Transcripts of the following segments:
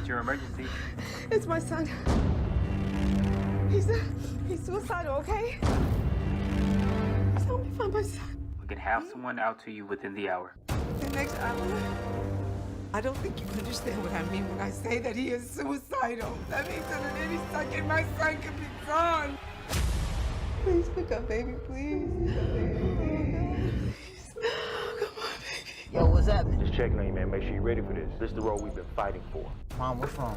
What's your emergency? It's my son. He's suicidal, okay? Please help me find my son. We can have someone out to you within the hour. The next hour? I don't think you understand what I mean when I say that he is suicidal. That means that at any second my son could be gone. Please pick up, baby, please. Oh, come on, baby. Yo, what's happening? Just checking on you, man. Make sure you're ready for this. This is the role we've been fighting for. Mom, what's wrong?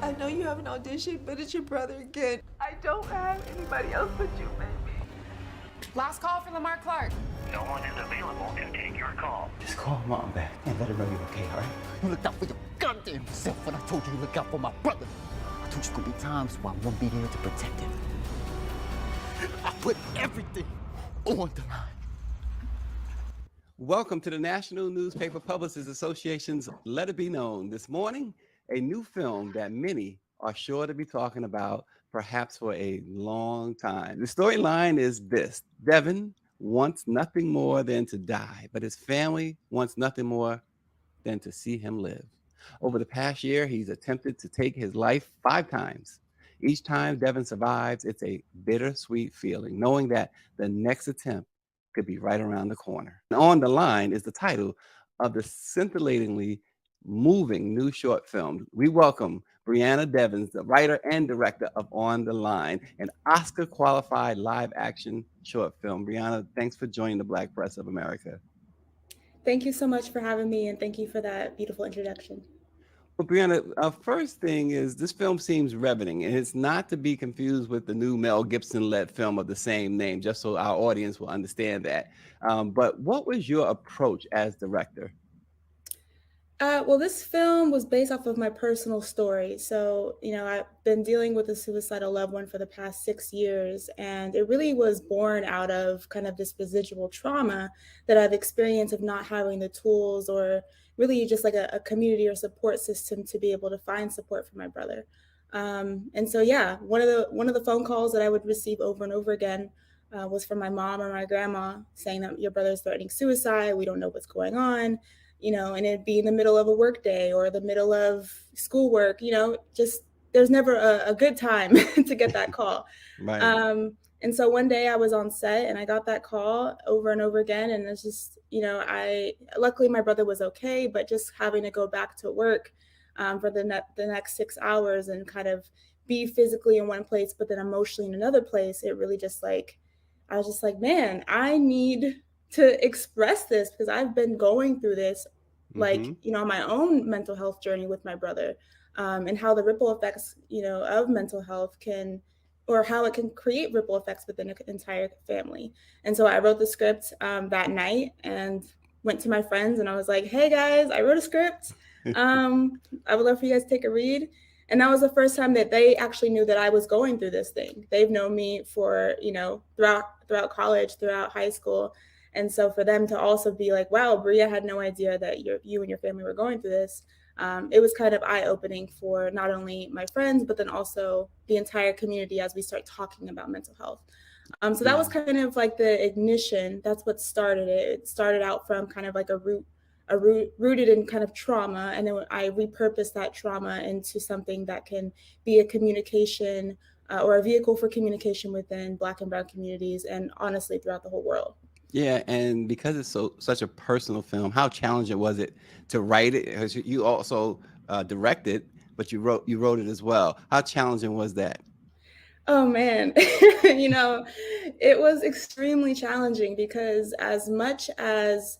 I know you have an audition, but it's your brother again. I don't have anybody else but you, baby. Last call for Lamar Clark. No one is available to take your call. Just call Mom back and let her know you're okay, all right? You looked out for your goddamn self when I told you to look out for my brother. I told you there's gonna be times where I won't be there to protect him. I put everything on the line. Welcome to the National Newspaper Publishers Association's Let It Be Known. This morning, a new film that many are sure to be talking about, perhaps for a long time. The storyline is this: Devon wants nothing more than to die, but his family wants nothing more than to see him live. Over the past year, he's attempted to take his life 5 times. Each time Devon survives, it's a bittersweet feeling, knowing that the next attempt could be right around the corner. And On the Line is the title of the scintillatingly moving new short film. We welcome Brianna Devons, the writer and director of On the Line, an Oscar-qualified live-action short film. Brianna, thanks for joining the Black Press of America. Thank you so much for having me, and thank you for that beautiful introduction. Well, Brianna, first thing is this film seems riveting, and it's not to be confused with the new Mel Gibson-led film of the same name, just so our audience will understand that. But what was your approach as director? Well, this film was based off of my personal story. So, I've been dealing with a suicidal loved one for the past 6 years, and it really was born out of kind of this residual trauma that I've experienced of not having the tools or really just like a community or support system to be able to find support for my brother. And so, yeah, one of the phone calls that I would receive over and over again was from my mom or my grandma saying that your brother's threatening suicide. We don't know what's going on. And it'd be in the middle of a work day or the middle of schoolwork, just there's never a good time to get that call. Right. And so one day I was on set and I got that call over and over again. And it's just, luckily my brother was okay, but just having to go back to work for the next 6 hours and kind of be physically in one place, but then emotionally in another place, it really just I was just like, man, I need to express this because I've been going through this, my own mental health journey with my brother, and how the ripple effects, of mental health or how it can create ripple effects within an entire family. And so I wrote the script that night and went to my friends and I was like, hey guys, I wrote a script. I would love for you guys to take a read. And that was the first time that they actually knew that I was going through this thing. They've known me for, throughout college, throughout high school. And so for them to also be like, wow, Bria had no idea that you and your family were going through this. It was kind of eye-opening for not only my friends, but then also the entire community as we start talking about mental health. So that was kind of like the ignition. That's what started it. It started out from kind of like rooted in kind of trauma. And then I repurposed that trauma into something that can be a communication or a vehicle for communication within Black and Brown communities and honestly throughout the whole world. Yeah, and because it's such a personal film, how challenging was it to write it? Because you also directed, but you wrote it as well. How challenging was that? Oh man, it was extremely challenging because as much as,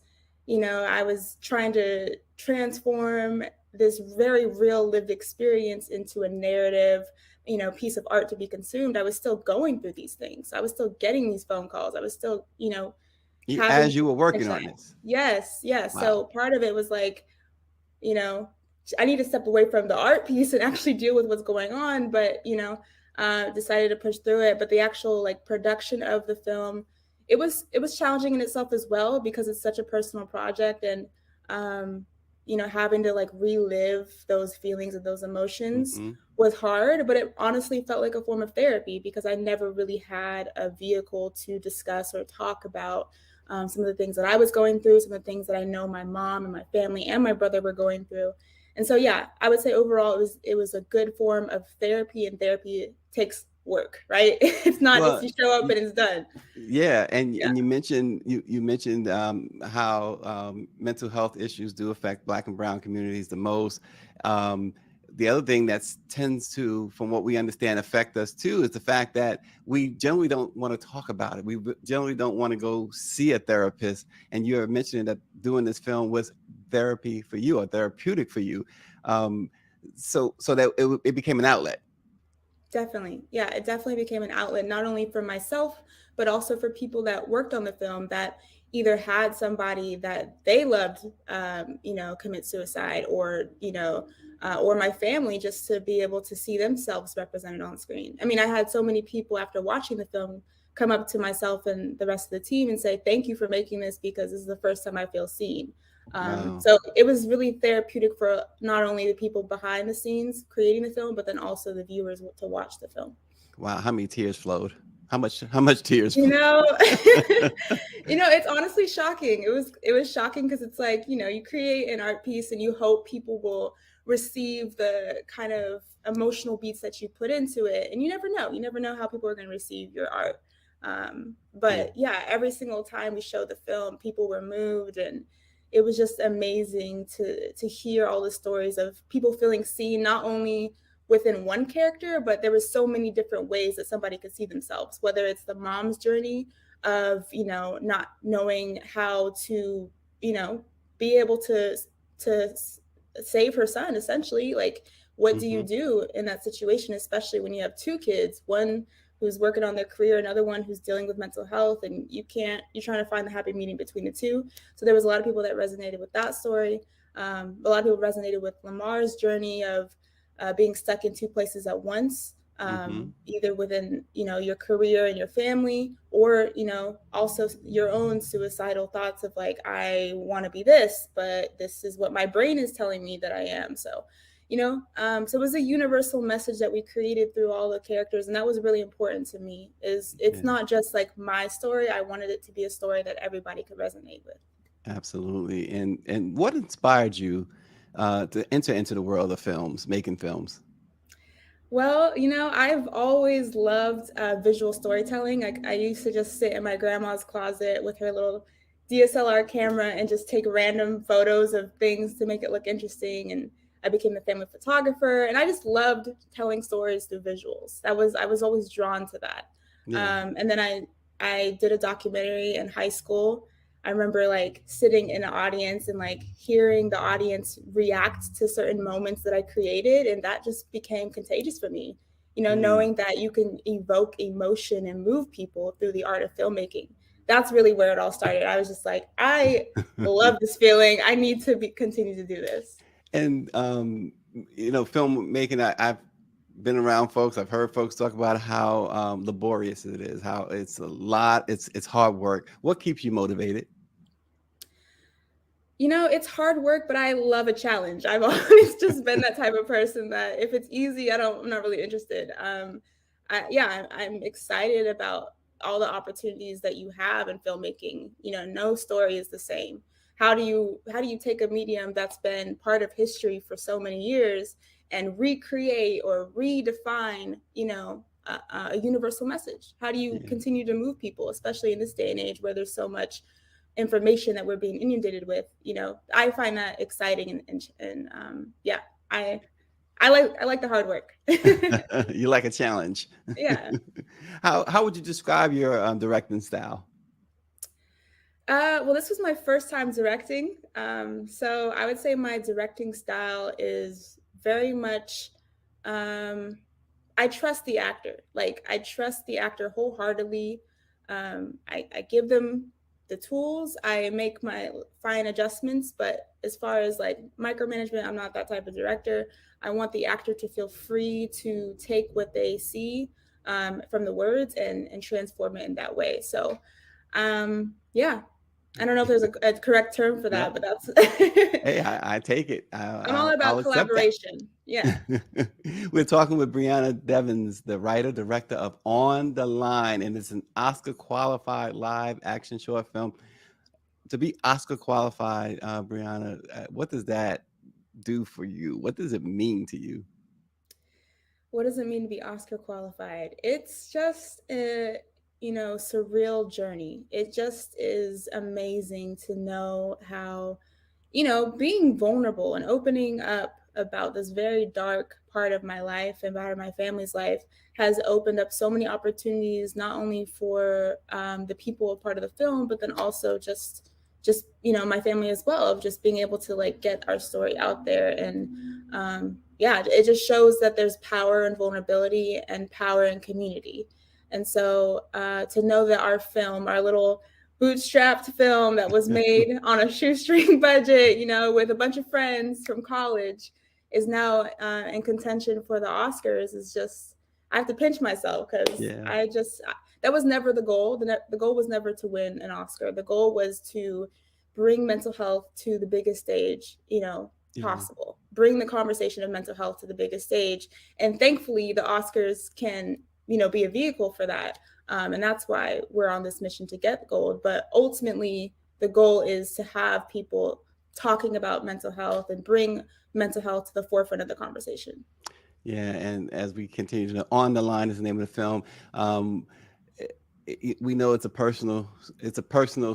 I was trying to transform this very real lived experience into a narrative, piece of art to be consumed, I was still going through these things. I was still getting these phone calls. I was still, As you were working on this. Yes. Wow. So part of it was like, I need to step away from the art piece and actually deal with what's going on. But, decided to push through it. But the actual production of the film, it was challenging in itself as well because it's such a personal project and, having to relive those feelings and those emotions was hard, but it honestly felt like a form of therapy because I never really had a vehicle to discuss or talk about some of the things that I was going through, some of the things that I know my mom and my family and my brother were going through. And so, yeah, I would say overall it was a good form of therapy, and therapy takes work, right? It's not just Well, you show up y- and it's done. yeah, Yeah, and you mentioned how mental health issues do affect Black and Brown communities the most. Um, the other thing that tends to, from what we understand, affect us too is the fact that we generally don't want to talk about it. Generally don't want to go see a therapist. And you're mentioning that doing this film was therapy for you, or therapeutic for you. Um, so that it became an outlet. definitely. Yeah, it definitely became an outlet, not only for myself, but also for people that worked on the film that either had somebody that they loved, commit suicide, or, or my family, just to be able to see themselves represented on screen. I mean, I had so many people after watching the film come up to myself and the rest of the team and say, "Thank you for making this, because this is the first time I feel seen." Wow. So it was really therapeutic for not only the people behind the scenes creating the film, but then also the viewers to watch the film. Wow. How many tears flowed? How much tears You flowed? know, it's honestly shocking. It was shocking, because it's like, you create an art piece and you hope people will receive the kind of emotional beats that you put into it, and you never know. You never know how people are going to receive your art. Yeah. But yeah, every single time we showed the film, people were moved, and it was just amazing to hear all the stories of people feeling seen, not only within one character, but there was so many different ways that somebody could see themselves, whether it's the mom's journey of, not knowing how to, be able to save her son, essentially. Like, what do you Hmm. do in that situation, especially when you have two kids, one who's working on their career, another one who's dealing with mental health, and you're trying to find the happy medium between the two. So there was a lot of people that resonated with that story. A lot of people resonated with Lamar's journey of being stuck in two places at once, Hmm. either within, your career and your family, or, also your own suicidal thoughts of like, I want to be this, but this is what my brain is telling me that I am. So, so it was a universal message that we created through all the characters, and that was really important to me. Is it's Yeah, not just like my story. I wanted it to be a story that everybody could resonate with. absolutely. And what inspired you to enter into the world of films, making films? Well, I've always loved visual storytelling. Like, I used to just sit in my grandma's closet with her little DSLR camera and just take random photos of things to make it look interesting. And I became a family photographer, and I just loved telling stories through visuals. I was always drawn to that. Yeah. And then I did a documentary in high school. I remember like sitting in an audience and like hearing the audience react to certain moments that I created. And that just became contagious for me, Mm. knowing that you can evoke emotion and move people through the art of filmmaking. That's really where it all started. I was just like, I love this feeling. I need to continue to do this. And filmmaking. I've been around folks. I've heard folks talk about how laborious it is. How it's a lot. It's hard work. What keeps you motivated? It's hard work, but I love a challenge. I've always just been that type of person that if it's easy, I'm not really interested. I'm excited about all the opportunities that you have in filmmaking. No story is the same. How do you take a medium that's been part of history for so many years and recreate or redefine, a universal message? How do you Yeah. continue to move people, especially in this day and age where there's so much information that we're being inundated with? I find that exciting, and yeah, I I like the hard work. You like a challenge. Yeah. How would you describe your directing style? Well, this was my first time directing. So I would say my directing style is very much, um, I trust the actor. Like, I trust the actor wholeheartedly. I give them the tools. I make my fine adjustments, but as far as like micromanagement, I'm not that type of director. I want the actor to feel free to take what they see, from the words, and transform it in that way. So, yeah, I don't know if there's a correct term for Yeah. that, but that's Hey, I take it. I'm all I'll about accept that. collaboration. Yeah. We're talking with Brianna Devons, the writer, director of On the Line, and it's an Oscar qualified live action short film. To be Oscar qualified, Brianna, what does that do for you? What does it mean to you? What does it mean to be Oscar qualified? It's just a, surreal journey. It just is amazing to know how, being vulnerable and opening up about this very dark part of my life and part of my family's life has opened up so many opportunities, not only for the people part of the film, but then also just my family as well, of just being able to like get our story out there. And it just shows that there's power in vulnerability and power in community. And so to know that our film, our little bootstrapped film that was made on a shoestring budget, with a bunch of friends from college, is now in contention for the Oscars is just, I have to pinch myself, because that was never the goal. The goal was never to win an Oscar. The goal was to bring mental health to the biggest stage, possible. Bring the conversation of mental health to the biggest stage. And thankfully, the Oscars can, be a vehicle for that. And that's why we're on this mission to get gold. But ultimately, the goal is to have people talking about mental health and bring mental health to the forefront of the conversation. Yeah, and as we continue to On the Line is the name of the film. We know it's a personal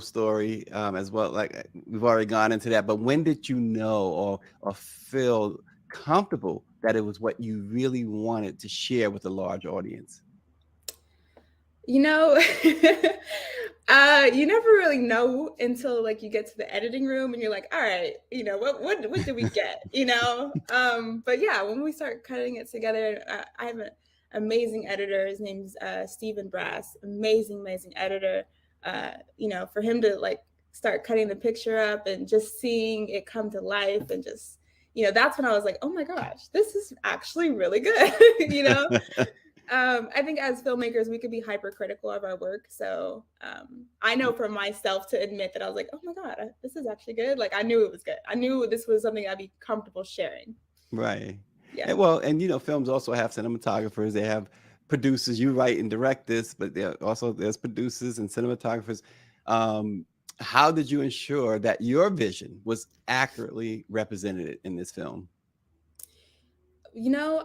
story as well. Like we've already gone into that, but when did you know or feel comfortable that it was what you really wanted to share with a large audience? You never really know until like you get to the editing room and you're like, all right, what did we get? But yeah, when we start cutting it together, I have an amazing editor. His name's Stephen Brass. Amazing editor. For him to like start cutting the picture up and just seeing it come to life, and just, that's when I was like, oh my gosh, this is actually really good. I think as filmmakers, we could be hypercritical of our work. So I know for myself to admit that I was like, oh my God, this is actually good. Like I knew it was good. I knew this was something I'd be comfortable sharing. Right. Yeah. And films also have cinematographers. They have producers. You write and direct this, but there's producers and cinematographers. How did you ensure that your vision was accurately represented in this film?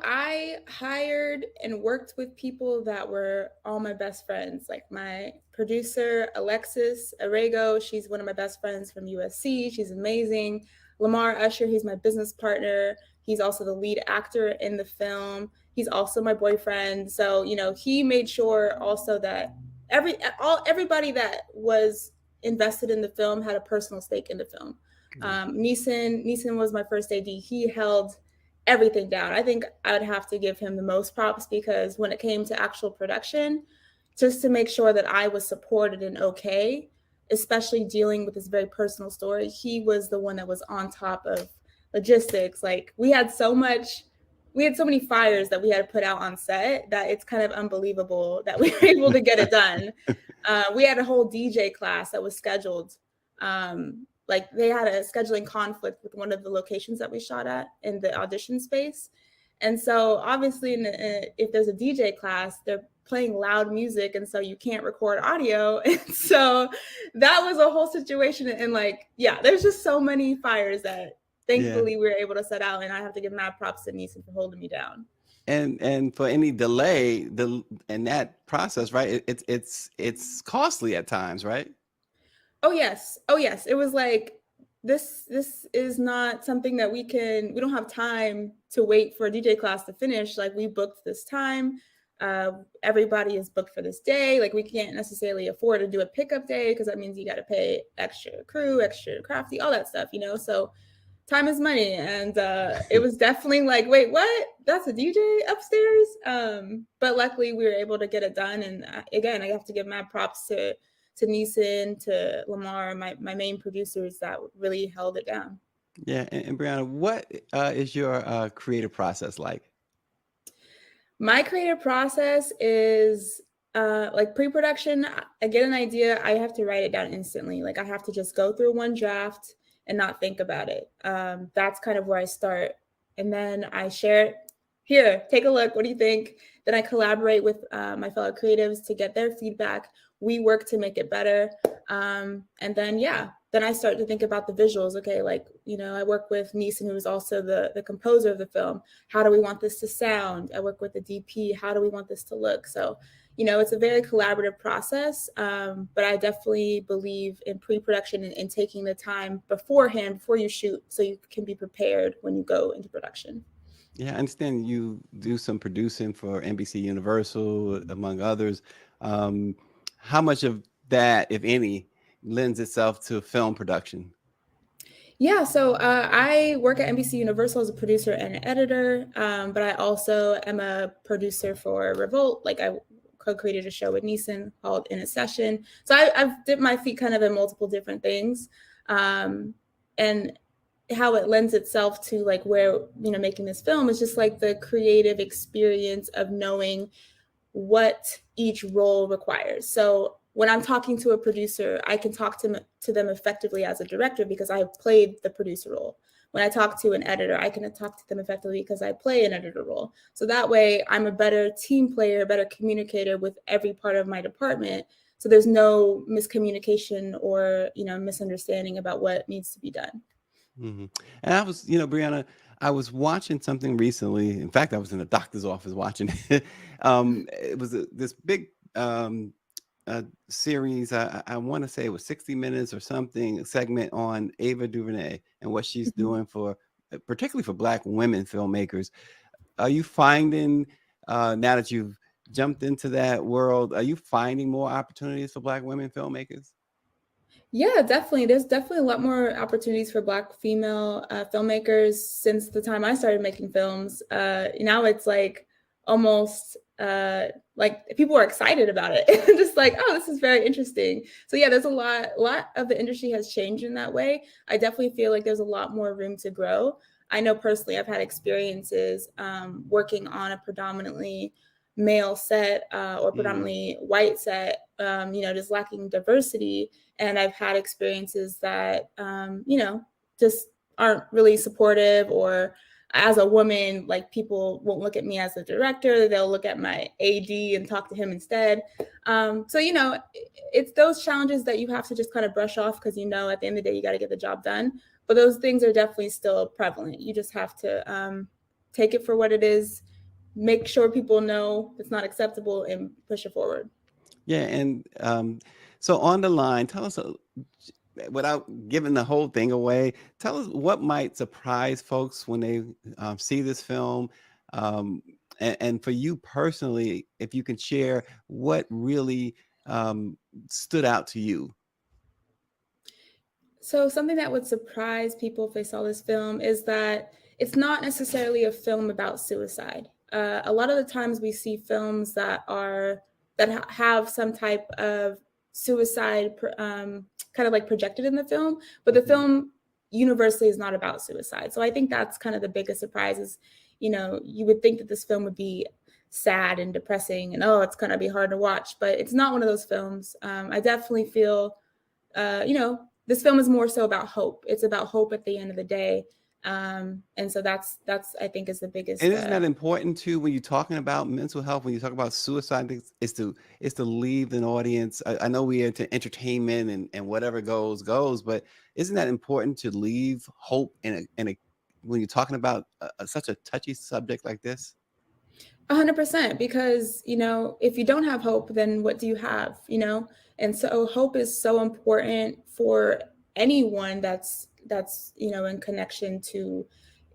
I hired and worked with people that were all my best friends. Like my producer, Alexis Arrego, she's one of my best friends from USC. She's amazing. Lamar Usher, he's my business partner. He's also the lead actor in the film. He's also my boyfriend. So, he made sure also that everybody that was invested in the film had a personal stake in the film. Neeson was my first AD. He held everything down. I think I would have to give him the most props, because when it came to actual production, just to make sure that I was supported and okay, especially dealing with this very personal story, he was the one that was on top of logistics. Like we had so many fires that we had to put out on set that it's kind of unbelievable that we were able to get it done. We had a whole DJ class that was scheduled. Like they had a scheduling conflict with one of the locations that we shot at in the audition space. And so obviously if there's a DJ class, they're playing loud music. And so you can't record audio. And so that was a whole situation. And there's just so many fires that thankfully we were able to set out. And I have to give mad props to Neeson for holding me down. And for any delay in that process, right? It's costly at times, right? Oh yes. It was like, this is not something that we don't have time to wait for a DJ class to finish. Like we booked this time. Everybody is booked for this day. Like we can't necessarily afford to do a pickup day, because that means you got to pay extra crew, extra crafty, all that stuff, so time is money. And it was definitely like, wait, what? That's a DJ upstairs? But luckily we were able to get it done. And again, I have to give mad props to Neeson, to Lamar, my main producers that really held it down. Yeah. And Brianna, what is your creative process like? My creative process is like pre-production. I get an idea, I have to write it down instantly. Like I have to just go through one draft and not think about it. That's kind of where I start. And then I share it. Here, take a look. What do you think? Then I collaborate with my fellow creatives to get their feedback. We work to make it better. And then, yeah, then I start to think about the visuals. Okay, like, you know, I work with Neeson, who is also the composer of the film. How do we want this to sound? I work with the DP. How do we want this to look? So, you know, it's a very collaborative process, but I definitely believe in pre-production and taking the time beforehand, before you shoot, so you can be prepared when you go into production. Yeah, I understand you do some producing for NBC Universal, among others. How much of that, if any, lends itself to film production? Yeah, so I work at NBC Universal as a producer and an editor, but I also am a producer for Revolt. Like, I co-created a show with Neeson called In a Session. So I've dipped my feet kind of in multiple different things, and how it lends itself to like where, you know, making this film is just like the creative experience of knowing what each role requires. So when I'm talking to a producer, I can talk to them effectively as a director because I played the producer role. When I talk to an editor, I can talk to them effectively because I play an editor role. So that way I'm a better team player, better communicator with every part of my department. So there's no miscommunication or, you know, misunderstanding about what needs to be done. And I was, you know, Brianna, I was watching something recently. In fact, I was in a doctor's office watching it. It was this big series. I want to say it was 60 Minutes or something, a segment on Ava DuVernay and what she's doing for, particularly for Black women filmmakers. Are you finding, now that you've jumped into that world, are you finding more opportunities for Black women filmmakers? Yeah, definitely. There's definitely a lot more opportunities for Black female filmmakers since the time I started making films. Now it's like almost like people are excited about it. Just like, oh, this is very interesting. So yeah, there's a lot of the industry has changed in that way. I definitely feel like there's a lot more room to grow. I know personally I've had experiences working on a predominantly male set or predominantly white set, you know, just lacking diversity. And I've had experiences that, you know, just aren't really supportive, or as a woman, like people won't look at me as a director. They'll look at my AD and talk to him instead. So, you know, it's those challenges that you have to just kind of brush off because, you know, at the end of the day, you got to get the job done. But those things are definitely still prevalent. You just have to take it for what it is, make sure people know it's not acceptable, and push it forward. Yeah, and so on the line, tell us, without giving the whole thing away, tell us what might surprise folks when they see this film. And for you personally, if you can share what really stood out to you. So something that would surprise people if they saw this film is that it's not necessarily a film about suicide. A lot of the times we see films that have some type of suicide kind of like projected in the film, but the film universally is not about suicide. So I think that's kind of the biggest surprise is, you know, you would think that this film would be sad and depressing and, oh, it's going to be hard to watch, but it's not one of those films. I definitely feel, you know, this film is more so about hope. It's about hope at the end of the day. And so that's I think is the biggest. And isn't that important too when you're talking about mental health, when you talk about suicide, is to leave an audience. I know we're into entertainment and whatever goes, but isn't that important to leave hope in a when you're talking about such a touchy subject like this? 100%, because, you know, if you don't have hope, then what do you have, you know? And so hope is so important for anyone that's, you know, in connection to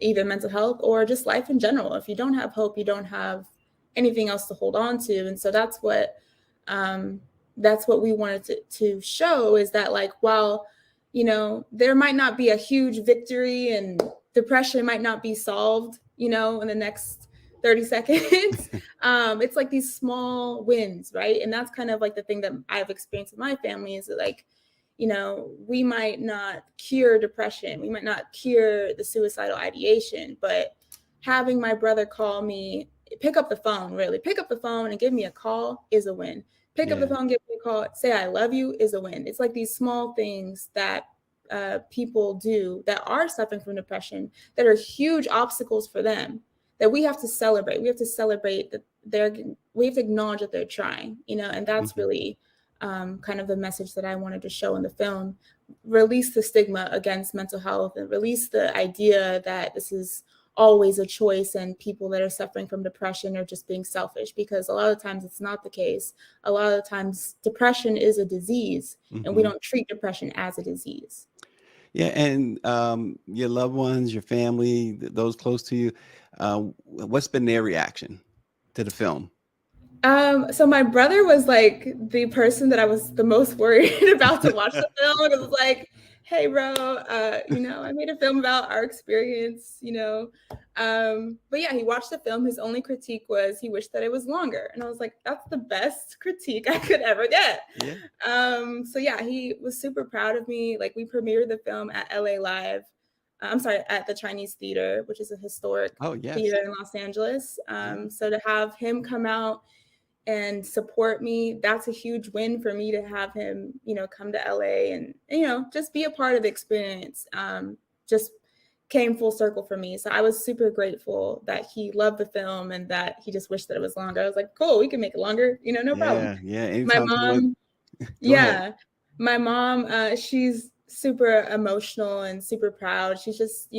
either mental health or just life in general. If you don't have hope, you don't have anything else to hold on to. And so that's what we wanted to show, is that, like, while, you know, there might not be a huge victory and depression might not be solved, you know, in the next 30 seconds. It's like these small wins, right? And that's kind of like the thing that I've experienced with my family is that, like, you know, we might not cure depression, we might not cure the suicidal ideation, but having my brother call me, pick up the phone and give me a call is a win. Pick up the phone, give me a call, say I love you is a win. It's like these small things that people do that are suffering from depression that are huge obstacles for them, that we have to celebrate. We have to celebrate that we have to acknowledge that they're trying, you know, and that's really kind of the message that I wanted to show in the film, release the stigma against mental health and release the idea that this is always a choice and people that are suffering from depression are just being selfish, because a lot of times it's not the case. A lot of times depression is a disease and we don't treat depression as a disease. Yeah, and your loved ones, your family, those close to you, what's been their reaction to the film? So my brother was like the person that I was the most worried about to watch the film. It was like, hey, bro, I made a film about our experience, But yeah, he watched the film. His only critique was he wished that it was longer. And I was like, that's the best critique I could ever get. Yeah. So yeah, he was super proud of me. Like, we premiered the film at LA Live. At the Chinese Theater, which is a historic theater in Los Angeles. So to have him come out and support me, that's a huge win for me, to have him, come to LA and, just be a part of the experience. Just came full circle for me. So I was super grateful that he loved the film and that he just wished that it was longer. I was like, cool, we can make it longer, no problem. Yeah. My mom, my mom, she's super emotional and super proud. She's just,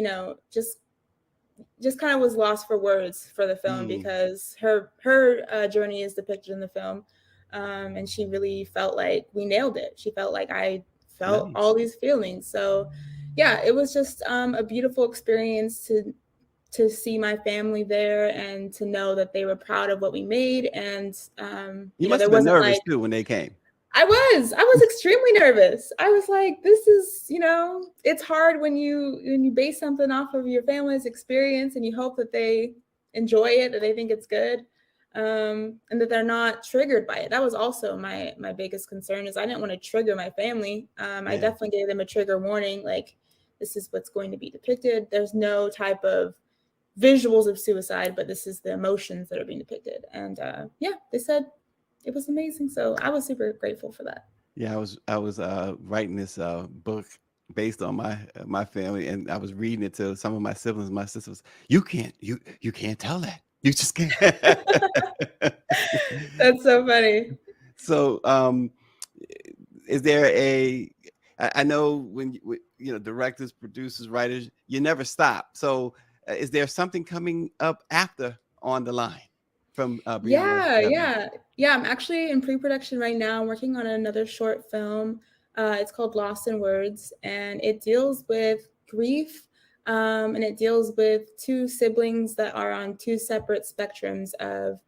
just kind of was lost for words for the film, because her journey is depicted in the film, and she really felt like we nailed it. She felt like I felt all these feelings. So yeah, it was just a beautiful experience to see my family there and to know that they were proud of what we made. And you must have been nervous too when they came. I was extremely nervous. I was like, this is, it's hard when you base something off of your family's experience and you hope that they enjoy it, that they think it's good, and that they're not triggered by it. That was also my biggest concern, is I didn't want to trigger my family. I definitely gave them a trigger warning, like, this is what's going to be depicted. There's no type of visuals of suicide, but this is the emotions that are being depicted. And they said it was amazing. So I was super grateful for that. Yeah, I was writing this book based on my family, and I was reading it to some of my siblings. My sisters, you can't tell that. You just can't. That's so funny. So, is there I know when directors, producers, writers, you never stop. So, is there something coming up after On the Line from Brianna Devons? Yeah. I'm actually in pre-production right now. I'm working on another short film. It's called Lost in Words, and it deals with grief, and it deals with two siblings that are on two separate spectrums of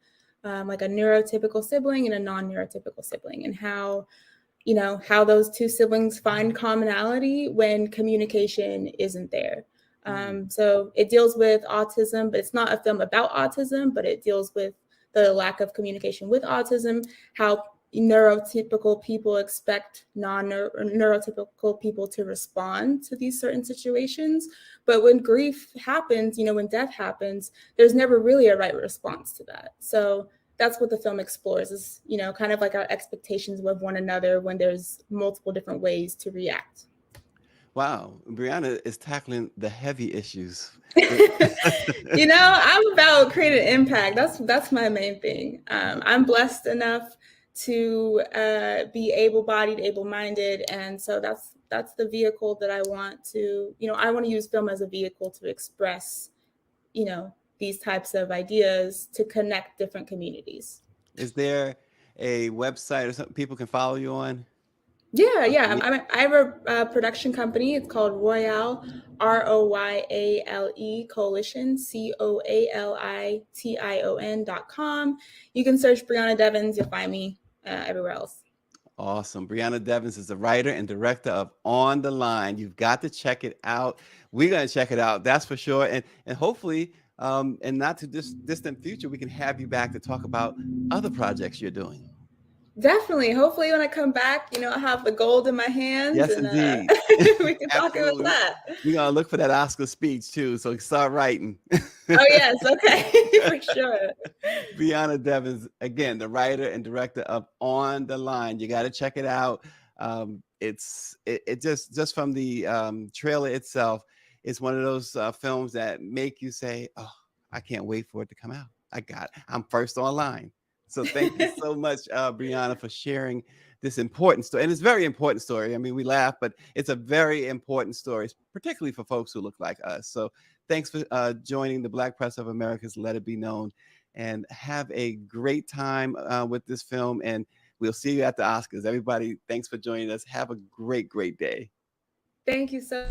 like a neurotypical sibling and a non-neurotypical sibling, and how those two siblings find commonality when communication isn't there. So it deals with autism, but it's not a film about autism, but it deals with the lack of communication with autism, how neurotypical people expect non-neurotypical people to respond to these certain situations. But when grief happens, when death happens, there's never really a right response to that. So that's what the film explores, is, kind of like our expectations with one another when there's multiple different ways to react. Wow, Brianna is tackling the heavy issues. I'm about creating impact. That's my main thing. I'm blessed enough to be able-bodied, able-minded, and so that's the vehicle that I want to. I want to use film as a vehicle to express, these types of ideas, to connect different communities. Is there a website or something people can follow you on? Yeah. I have a production company. It's called Royale, ROYALE Coalition, COALITION.com. You can search Brianna Devons. You'll find me everywhere else. Awesome. Brianna Devons is the writer and director of On the Line. You've got to check it out. We're going to check it out, that's for sure. And hopefully, and not too distant future, we can have you back to talk about other projects you're doing. Definitely. Hopefully when I come back, I have the gold in my hands. Yes, and, indeed. We can talk about that. We're going to look for that Oscar speech too. So start writing. Oh, yes. Okay. For sure. Brianna Devons, again, the writer and director of On the Line. You got to check it out. It's just from the trailer itself, it's one of those films that make you say, oh, I can't wait for it to come out. I'm first online. So thank you so much, Brianna, for sharing this important story. And it's a very important story. I mean, we laugh, but it's a very important story, particularly for folks who look like us. So thanks for joining the Black Press of America's Let It Be Known, and have a great time with this film. And we'll see you at the Oscars. Everybody, thanks for joining us. Have a great, great day. Thank you so